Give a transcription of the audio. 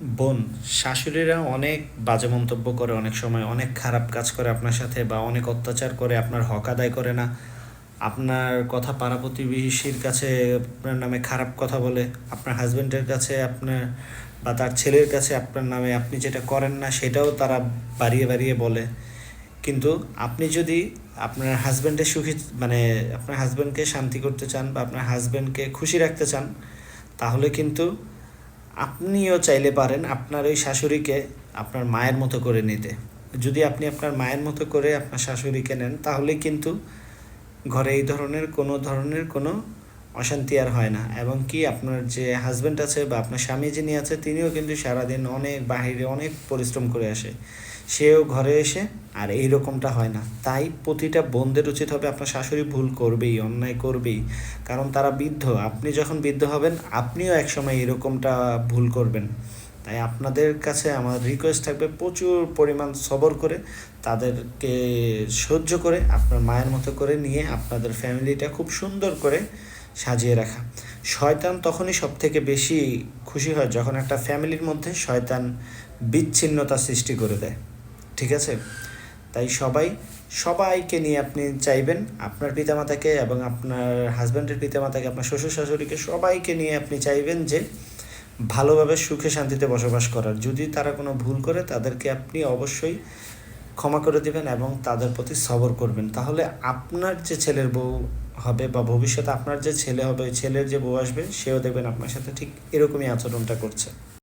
বোন, শাশুড়িরা অনেক বাজে মন্তব্য করে, অনেক সময় অনেক খারাপ কাজ করে আপনার সাথে, বা অনেক অত্যাচার করে, আপনার হক আদায় করে না। আপনার কথা পাড়া প্রতিবেশীর কাছে আপনার নামে খারাপ কথা বলে, আপনার হাজবেন্ডের কাছে আপনার বা তার ছেলের কাছে আপনার নামে আপনি যেটা করেন না সেটাও তারা বাড়িয়ে বাড়িয়ে বলে। কিন্তু আপনি যদি আপনার হাজবেন্ডের সুখী, মানে আপনার হাজবেন্ডকে শান্তি করতে চান বা আপনার হাজবেন্ডকে খুশি রাখতে চান, তাহলে কিন্তু আপনিও চাইলে পারেন আপনার ওই শাশুড়িকে আপনার মায়ের মতো করে নিতে। যদি আপনি আপনার মায়ের মতো করে আপনার শাশুড়িকে নেন, তাহলে কিন্তু ঘরে এই ধরনের কোনো অশান্তি আর হয় না। এবং কি আপনার যে হাজব্যান্ড আছে বা আপনার স্বামী যিনি আছে, তিনিও কিন্তু সারাদিন অনেক বাহিরে অনেক পরিশ্রম করে আসে, সেও ঘরে এসে আর এই রকমটা হয় না। তাই প্রতিটা বোনদের উচিত হবে, আপনার শাশুড়ি ভুল করবেই, অন্যায় করবেই, কারণ তারা বৃদ্ধ। আপনি যখন বৃদ্ধ হবেন, আপনিও একসময় এরকমটা ভুল করবেন। তাই আপনাদের কাছে আমার রিকোয়েস্ট থাকবে, প্রচুর পরিমাণ সবর করে তাদেরকে সহ্য করে আপনার মায়ের মতো করে নিয়ে আপনাদের ফ্যামিলিটা খুব সুন্দর করে সাজিয়ে রাখা। শয়তান তখনই সব থেকে বেশি খুশি হয় যখন একটা ফ্যামিলির মধ্যে শয়তান বিচ্ছিন্নতা সৃষ্টি করে দেয়। ঠিক আছে? তাই সবাইকে নিয়ে আপনি চাইবেন, আপনার পিতামাতাকে এবং আপনার হাজব্যান্ডের পিতামাতাকে, আপনার শ্বশুর শাশুড়িকে, সবাইকে নিয়ে আপনি চাইবেন যে ভালোভাবে সুখে শান্তিতে বসবাস করার। যদি তারা কোনো ভুল করে, তাদেরকে আপনি অবশ্যই ক্ষমা করে দিবেন এবং তাদের প্রতি সবর করবেন। তাহলে আপনার যে ছেলের বউ হবে বা ভবিষ্যতে আপনার যে ছেলে হবে, ওই ছেলের যে বউ আসবে, সেও দেখবেন আপনার সাথে ঠিক এরকমই আচরণটা করছে।